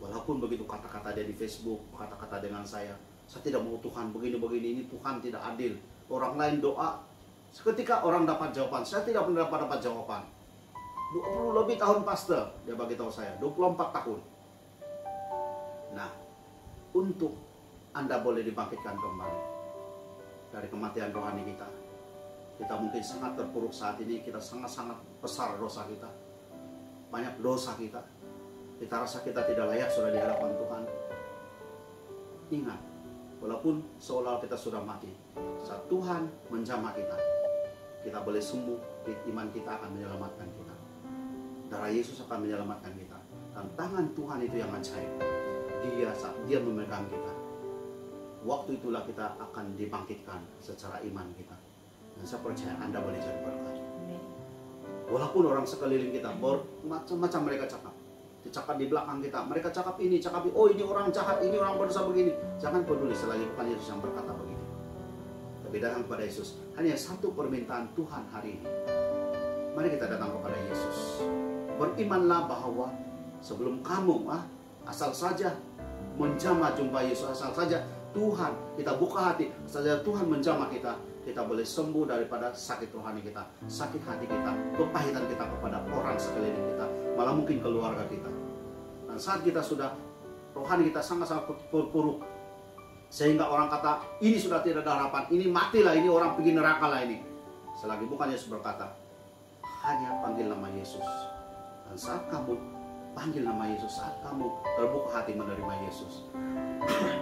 Walaupun begitu kata-kata dia di Facebook, kata-kata dengan saya tidak mau Tuhan begini-begini, ini Tuhan tidak adil. Orang lain doa, seketika orang dapat jawaban, saya tidak pernah dapat jawaban. 20 lebih tahun pastor, dia bagi tahu saya, 24 tahun. Nah, untuk Anda boleh dibangkitkan kembali dari kematian rohani kita. Kita mungkin sangat terpuruk saat ini, kita sangat-sangat besar dosa kita. Banyak dosa kita. Kita rasa kita tidak layak sudah di hadapan Tuhan. Ingat, walaupun seolah kita sudah mati, saat Tuhan menjamah kita, kita boleh sembuh, iman kita akan menyelamatkan kita. Darah Yesus akan menyelamatkan kita. Dan tangan Tuhan itu yang ajaib. Saat dia memegang kita, waktu itulah kita akan dibangkitkan secara iman kita. Dan saya percaya Anda boleh jadi berkat. Walaupun orang sekeliling kita macam-macam mereka cakap, dicakap di belakang kita, mereka cakap ini, cakap ini, oh ini orang jahat, ini orang berdosa begini. Jangan peduli selagi bukan Yesus yang berkata begitu. Tapi datang kepada Yesus. Hanya satu permintaan Tuhan hari ini. Mari kita datang kepada Yesus. Berimanlah bahwa sebelum kamu asal saja menjamah jumpa Yesus, asal saja Tuhan kita buka hati, asal saja Tuhan menjamah kita, kita boleh sembuh daripada sakit rohani kita, sakit hati kita, kepahitan kita kepada orang sekeliling kita, malah mungkin keluarga kita. Dan saat kita sudah rohani kita sangat-sangat terpuruk, sehingga orang kata ini sudah tidak ada harapan, ini matilah, ini orang pergi neraka lah ini. Selagi bukan Yesus berkata, hanya panggil nama Yesus. Dan saat kamu panggil nama Yesus, saat kamu terbuka hati menerima Yesus,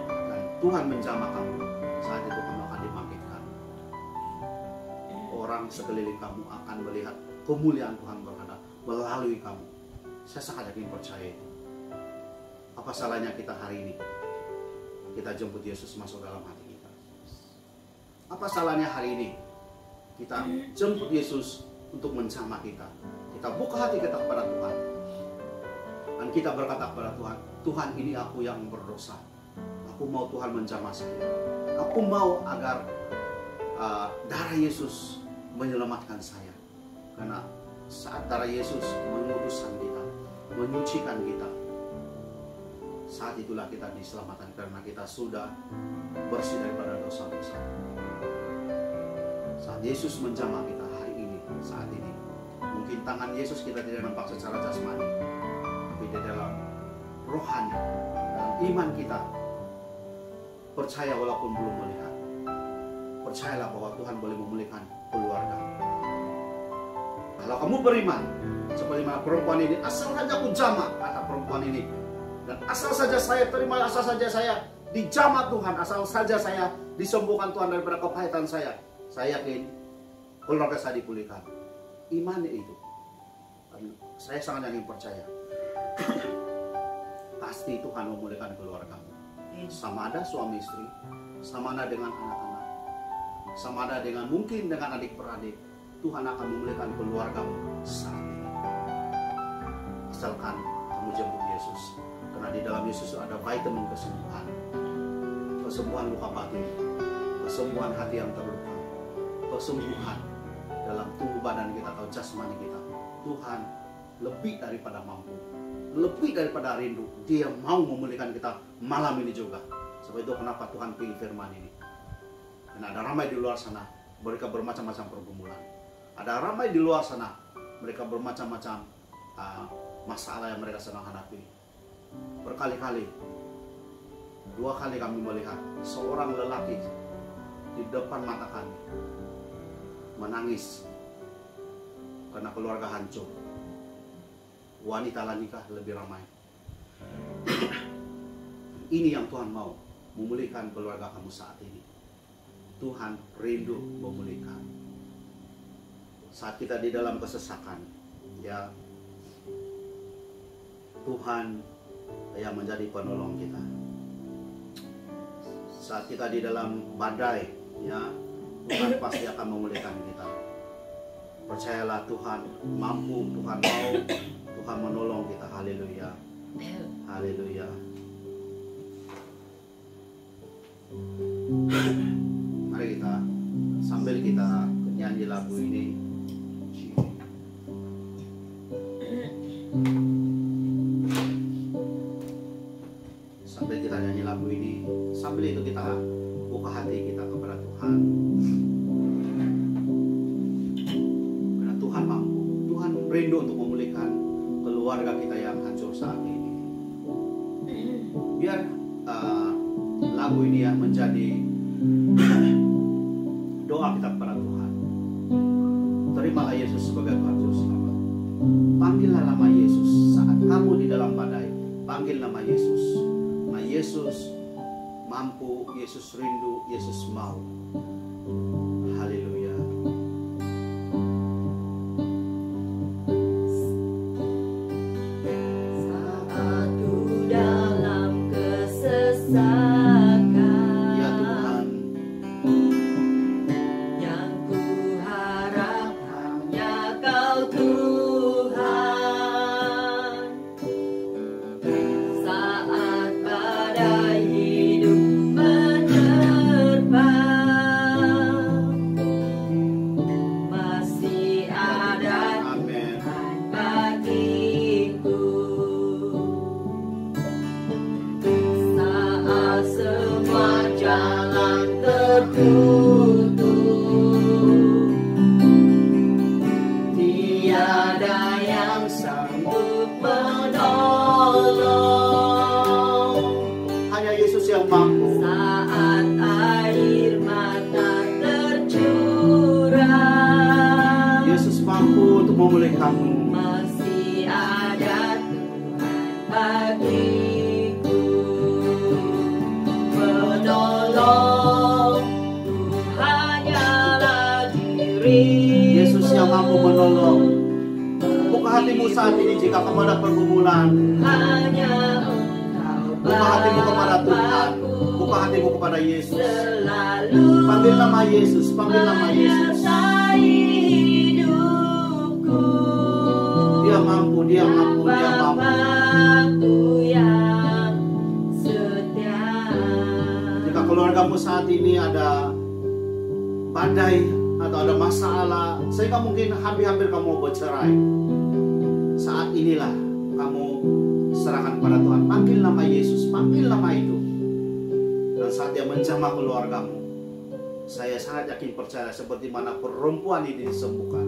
dan Tuhan menjamah kamu, saat itu kamu akan dibangkitkan. Orang sekeliling kamu akan melihat kemuliaan Tuhan berada melalui kamu. Saya sangat yakin percaya itu. Apa salahnya kita hari ini kita jemput Yesus masuk dalam hati kita? Apa salahnya hari ini kita jemput Yesus untuk menjamah kita? Kita buka hati kita kepada Tuhan, dan kita berkata kepada Tuhan, Tuhan ini aku yang berdosa, aku mau Tuhan menjamah saya, aku mau agar darah Yesus menyelamatkan saya. Karena saat darah Yesus menguduskan kita, menyucikan kita, saat itulah kita diselamatkan, karena kita sudah bersih daripada dosa-dosa. Saat Yesus menjamah kita hari ini, saat ini, mungkin tangan Yesus kita tidak nampak secara jasmani, tapi di dalam rohani, dalam iman kita, percaya walaupun belum melihat. Percayalah bahwa Tuhan boleh memulihkan keluarga. Kalau kamu beriman, seperti mana perempuan ini, asal saja aku jamah, kata perempuan ini, dan asal saja saya terima, asal saja saya dijamah Tuhan, asal saja saya disembuhkan Tuhan daripada kepahitan saya yakin keluarga saya dipulihkan. Imannya itu, dan saya sangat yakin percaya, pasti Tuhan memulihkan keluargamu. Sama ada suami istri, sama ada dengan anak-anak, sama ada dengan mungkin dengan adik-beradik, Tuhan akan memulihkan keluargamu saat ini. Asalkan kamu jemput Yesus, karena di dalam Yesus ada vitamin kesembuhan, kesembuhan luka batin, kesembuhan hati yang terluka, kesembuhan dalam tubuh badan kita atau jasmani kita. Tuhan lebih daripada mampu, lebih daripada rindu. Dia mau memulihkan kita malam ini juga. Sebab itu kenapa Tuhan pilih firman ini. Dan ada ramai di luar sana, mereka bermacam-macam pergumulan. Ada ramai di luar sana, mereka bermacam-macam masalah yang mereka sedang hadapi. Berkali-kali, 2 kali kami melihat seorang lelaki di depan mata kami menangis karena keluarga hancur. Wanita nikah lebih ramai. Ini yang Tuhan mau, memulihkan keluarga kamu saat ini. Tuhan rindu memulihkan. Saat kita di dalam kesesakan, ya, Tuhan yang menjadi penolong kita. Saat kita di dalam badai, ya, Tuhan pasti akan memulihkan kita. Percayalah, Tuhan mampu, Tuhan mau, Tuhan menolong kita. Haleluya. Haleluya. Mari kita sambil kita nyanyi lagu ini. Sambil kita nyanyi lagu ini, sambil itu kita buka hati kita kepada Tuhan. Karena Tuhan mampu, Tuhan rindu untuk memulihkan keluarga kita yang hancur saat ini. Biar lagu ini ya menjadi doa kita kepada Tuhan. Terimalah Yesus sebagai Tuhan Juru Selamat. Panggillah nama Yesus saat kamu di dalam badai. Panggil nama Yesus. Nah, Yesus mampu, Yesus rindu, Yesus mau. Haleluya. Saat ku dalam kesesakan, Ya Tuhan, yang ku harap hanya Kau Tuhan. Saat badai hidup menerpa, masih ada amin. Tuhan bagiku. Saat semua jalan tertutup, tiada yang sanggup menolong. Hanya Yesus yang mampu. Saat air mata tercurah, Yesus mampu untuk memulihkanmu. masih ada Tuhan bagiku. Penolong hanyalah diri. Yesus yang mampu menolong. Buka hatimu saat ini jika kamu ada pergumulan. Hanya Engkau Buka hatimu kepada Tuhan. Buka hatimu kepada Yesus. selalu Panggil nama Yesus. Panggil nama Yesus. menyertai hidupku. Dia mampu. Dia mampu. Dia mampu. Bapakku yang setia. Jika keluargamu saat ini ada badai atau ada masalah, sehingga mungkin hampir-hampir kamu bercerai, saat inilah kamu serahkan pada Tuhan. Panggil nama Yesus, panggil nama itu. Dan saat dia menjamah keluargamu, saya sangat yakin percaya seperti mana perempuan ini disembuhkan,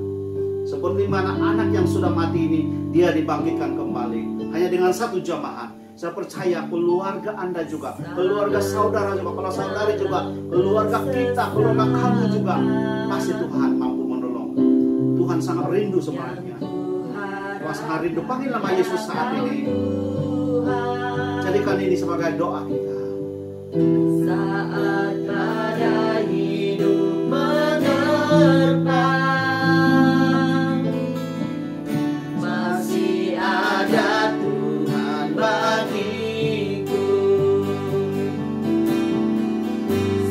seperti mana anak yang sudah mati ini dia dibangkitkan kembali hanya dengan satu jamahan. Saya percaya keluarga Anda juga, keluarga saudara juga, kalau saudari juga, keluarga kita, keluarga kamu juga, pasti Tuhan mampu menolong. Tuhan sangat rindu sebenarnya. Tuhan sangat rindu. Panggil nama Yesus saat ini. Jadikan ini sebagai doa kita. Saat badai hidup menerpa, masih ada Tuhan bagiku.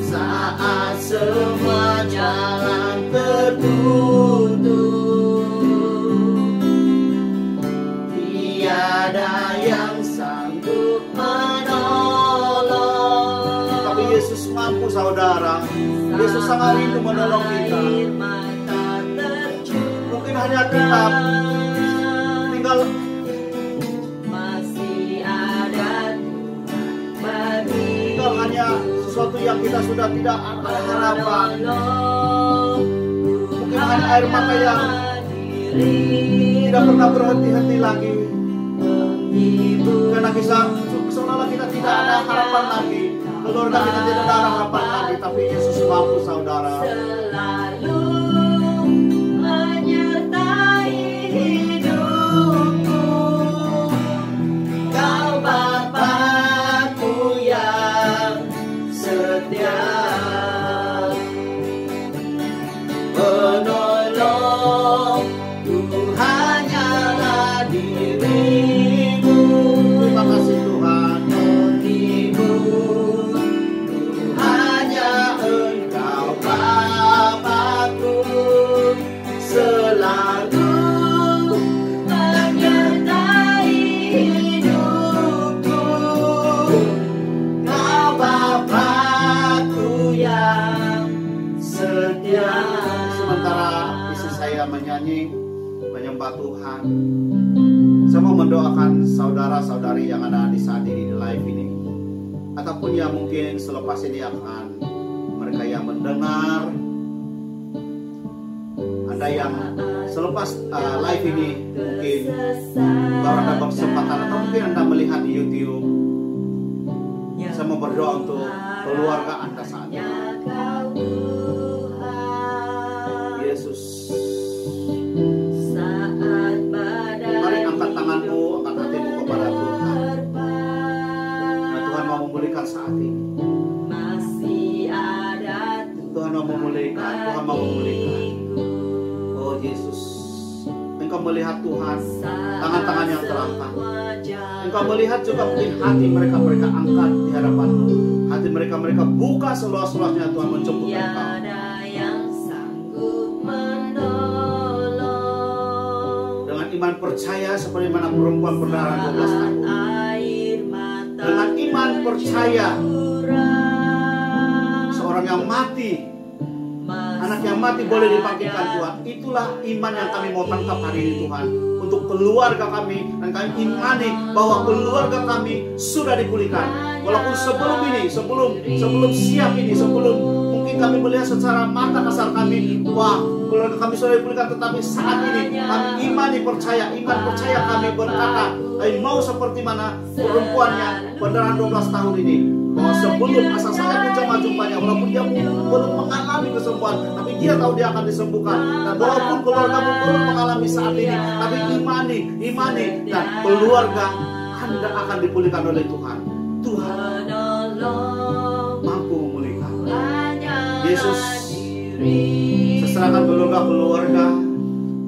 Saat semua jalan tertutup, tiada yang sanggup menolong. Tapi Yesus mampu, saudara. Yesus sangat rindu menolong kita. Mungkin hanya kita tinggal masih ada Tuhan bagi. tinggal hanya sesuatu yang kita sudah tidak ada harapan. Mungkin hanya air mata yang tidak pernah berhenti-henti lagi. Karena kita seolah-olah kita tidak ada harapan lagi, keluarga kita tidak ada harapan lagi, tapi Yesus mampu, saudara. Selalu menyertai hidupku, Kau Bapakku yang setia, penolong hanyalah dirimu. Terima kasih Tuhan. Menghibur hanya Engkau Bapakku, selalu menyertai hidupku, Kau Bapakku yang setia. Sementara istri saya menyanyi menyembah Tuhan, saya mau mendoakan saudara-saudari yang ada di saat ini di live ini, ataupun yang mungkin selepas ini akan, mereka yang mendengar, ada yang selepas live ini mungkin baru ada kesempatan, atau mungkin Anda melihat di YouTube. Saya mau berdoa untuk keluarga Anda saat ini. Yesus, mari angkat tanganmu, angkat hatimu kepada Tuhan. Nah, Tuhan mau memulihkan saat ini. Tuhan mau memulihkan, Tuhan mau memulihkan. Oh Yesus, Engkau melihat Tuhan, tangan-tangan yang terangkat. Engkau melihat juga mungkin hati mereka angkat di hadapan-Mu. Hati mereka buka seluas-luasnya, Tuhan, menjemput Engkau. Dengan iman percaya seperti mana perempuan berdarah 12 tahun. Dengan iman percaya, seorang yang mati, anak yang mati boleh dibangkitkan, Tuhan. Itulah iman yang kami mau tangkap hari ini, Tuhan. Untuk keluarga kami, dan kami imani bahwa keluarga kami sudah dipulihkan. Walaupun sebelum ini, sebelum siap ini, sebelum mungkin kami melihat secara mata kasar kami, wah, keluarga kami sudah dipulihkan, tetapi saat ini kami imani percaya, iman percaya kami berkata, kami mau seperti mana perempuannya pendarahan 12 tahun ini, bahwa sebelum asal saya pun jumpa-jumpanya, walaupun dia belum mengalami kesembuhan, tapi dia tahu dia akan disembuhkan. Dan walaupun keluargamu belum mengalami saat ini, tapi imani, dan keluarga Anda akan dipulihkan oleh Tuhan. Tuhan mampu memulihkan. Yesus, serahkan keluarga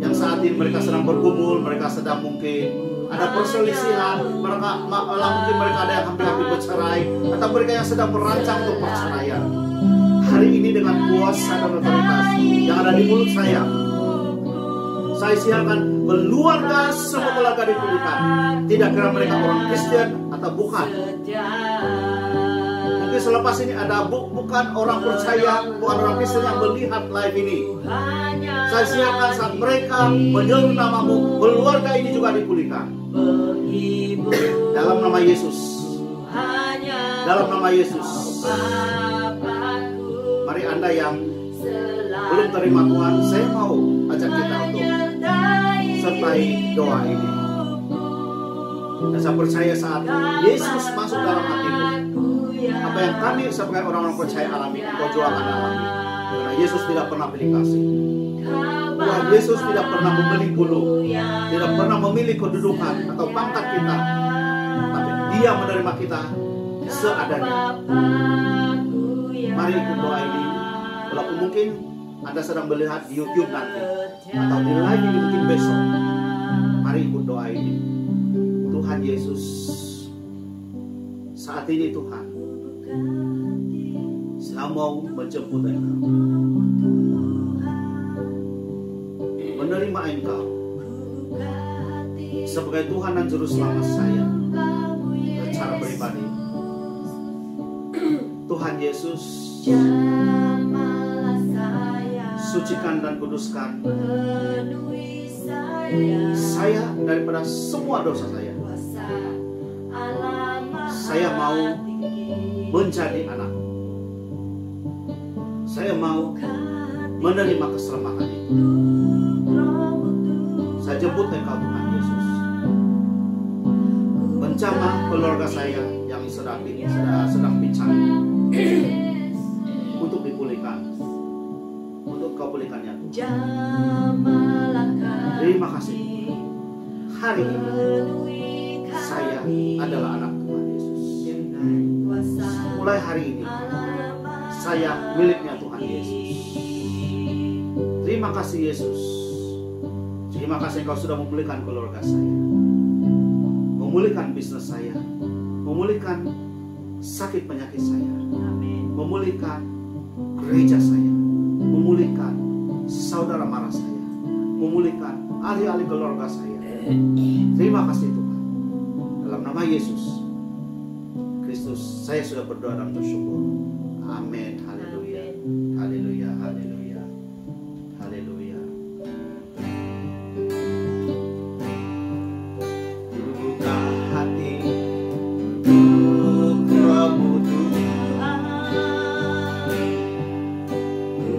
yang saat ini mereka sedang bergumul, mereka sedang mungkin ada perselisihan, mungkin mereka ada yang hampir-hampir bercerai, atau mereka yang sedang merancang untuk perceraian. Hari ini dengan kuasa dan otoritas yang ada di mulut saya siapkan keluarga, semua keluarga dipulihkan. Tidak kira mereka orang Kristen atau bukan. Mungkin selepas ini ada bukan orang percaya, bukan orang Kristen yang melihat live ini. Saya siapkan saat mereka menyeru namamu, keluarga ini juga dipulihkan. Dalam nama Yesus. Dalam nama Yesus. Mari Anda yang belum terima Tuhan, saya mau ajak kita untuk sertai doa ini. Dan saya percaya saat Yesus masuk dalam hatimu, apa yang kami sebagai orang-orang percaya alami, Engkau juga akan alami. Karena Yesus tidak pernah pilih kasih. Tuhan Yesus tidak pernah memilih bulu, tidak pernah memilih kedudukan atau pangkat kita, tapi Dia menerima kita seadanya. Mari ikut doa ini. Walaupun mungkin Anda sedang melihat di YouTube nanti, atau di live ini mungkin besok, mari ikut doa ini. Tuhan Yesus, saat ini Tuhan, saya mau menjemput Engkau, menerima Engkau sebagai Tuhan dan Juru Selamat saya secara pribadi. Tuhan Yesus, sucikan dan kuduskan saya daripada semua dosa saya. Saya mau menjadi anak. Saya mau menerima keselamatan itu. Saya jemput Engkau Tuhan Yesus. jamah keluarga saya yang sedang pincang untuk dipulihkan, untuk Kau pulihkannya Tuhan. Jamahlah kami. Terima kasih Tuhan. Hari ini saya adalah anak Tuhan Yesus. Mulai hari ini saya miliknya Tuhan Yesus. Terima kasih Yesus. Terima kasih Kau sudah memulihkan keluarga saya, memulihkan bisnis saya, memulihkan sakit penyakit saya, memulihkan gereja saya, memulihkan saudara mara saya, memulihkan ahli-ahli keluarga saya. Terima kasih Tuhan. Dalam nama Yesus Kristus saya sudah berdoa dan bersyukur. Amin. Haleluya. Haleluya. Haleluya. Haleluya. Buka hati untuk rebut Tuhan.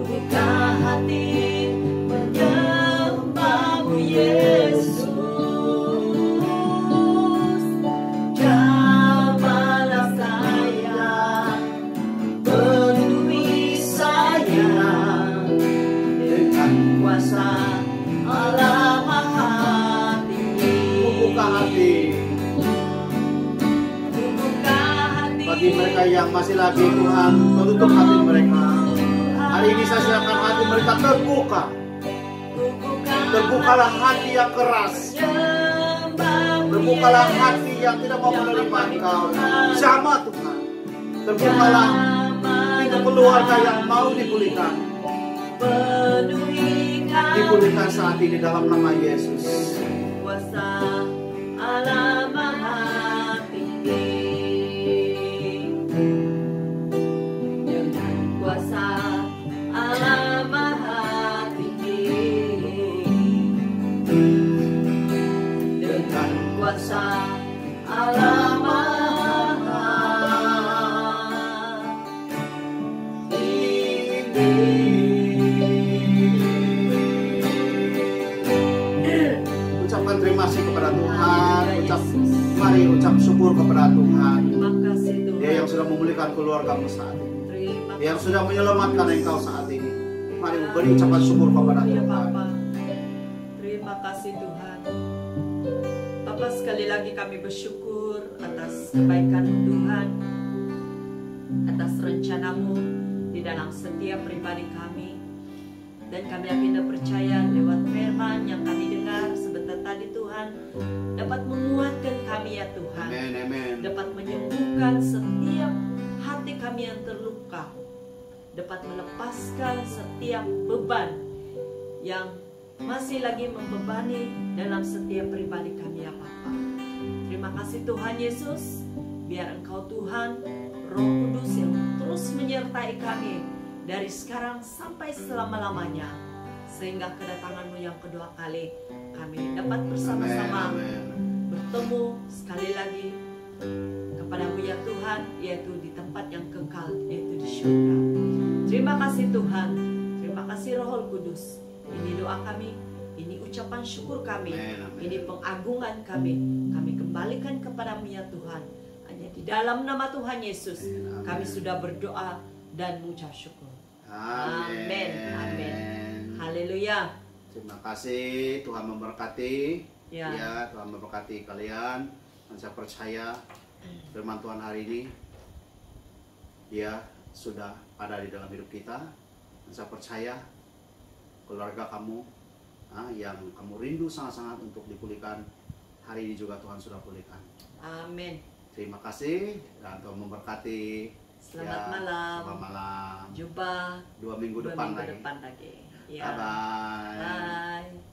Buka hati menyembah-Mu Yesus. Jamahlah saya, penuhi saya dengan kuasa Allah Maha Tinggi. Buka hati Buka hati bagi mereka yang masih lagi Tuhan menutup hati mereka. Hari ini saya silakan hati mereka terbuka. Terbukalah hati yang keras. Terbukalah hati yang tidak mau menerima Engkau. Jamah Tuhan. Terbukalah pintu keluarga yang mau dipulihkan. Dipulihkan saat ini dalam nama Yesus. Kuasa Allah Maha Tinggi. Dengan kuasa Allah Maha Tinggi. Dengan kuasa Allah Maha Ucapkan terima kasih kepada Tuhan. Mari ucap syukur kepada Tuhan. Terima kasih Tuhan. Dia yang sudah memulihkan keluargamu saat ini. Terima Dia yang sudah menyelamatkan engkau saat ini. Mari beri ucapan syukur kepada Ya Tuhan. Bapa, terima kasih Tuhan. Bapa, sekali lagi kami bersyukur atas kebaikan-Mu Tuhan, atas rencana-Mu di dalam setiap pribadi kami. Dan kami yakin dan percaya lewat firman yang kami dengar sebentar tadi Tuhan dapat menguatkan kami ya Tuhan. Amin, amin. Dapat menyembuhkan setiap hati kami yang terluka, dapat melepaskan setiap beban yang masih lagi membebani dalam setiap pribadi kami ya Bapa. Terima kasih Tuhan Yesus, biar Engkau Tuhan Roh Kudus yang terus menyertai kami dari sekarang sampai selama-lamanya, sehingga kedatangan-Mu yang kedua kali kami dapat bersama-sama bertemu sekali lagi kepada-Mu ya Tuhan, yaitu di tempat yang kekal, yaitu di surga. Terima kasih Tuhan, terima kasih Roh Kudus. Ini doa kami, ini ucapan syukur kami, ini pengagungan kami kembalikan kepada-Mu ya Tuhan. Hanya di dalam nama Tuhan Yesus kami sudah berdoa dan mengucap syukur. Amin. Amin. Haleluya. Terima kasih, Tuhan memberkati. Ya. Tuhan memberkati kalian. Dan saya percaya firman Tuhan hari ini Dia sudah ada di dalam hidup kita. Dan saya percaya keluarga kamu yang kamu rindu sangat-sangat untuk dipulihkan, hari ini juga Tuhan sudah pulihkan. Amin. Terima kasih dan Tuhan memberkati. Selamat malam. Selamat malam. Jumpa 2 minggu 2 depan minggu lagi. depan lagi. Ya. Bye-bye. Bye.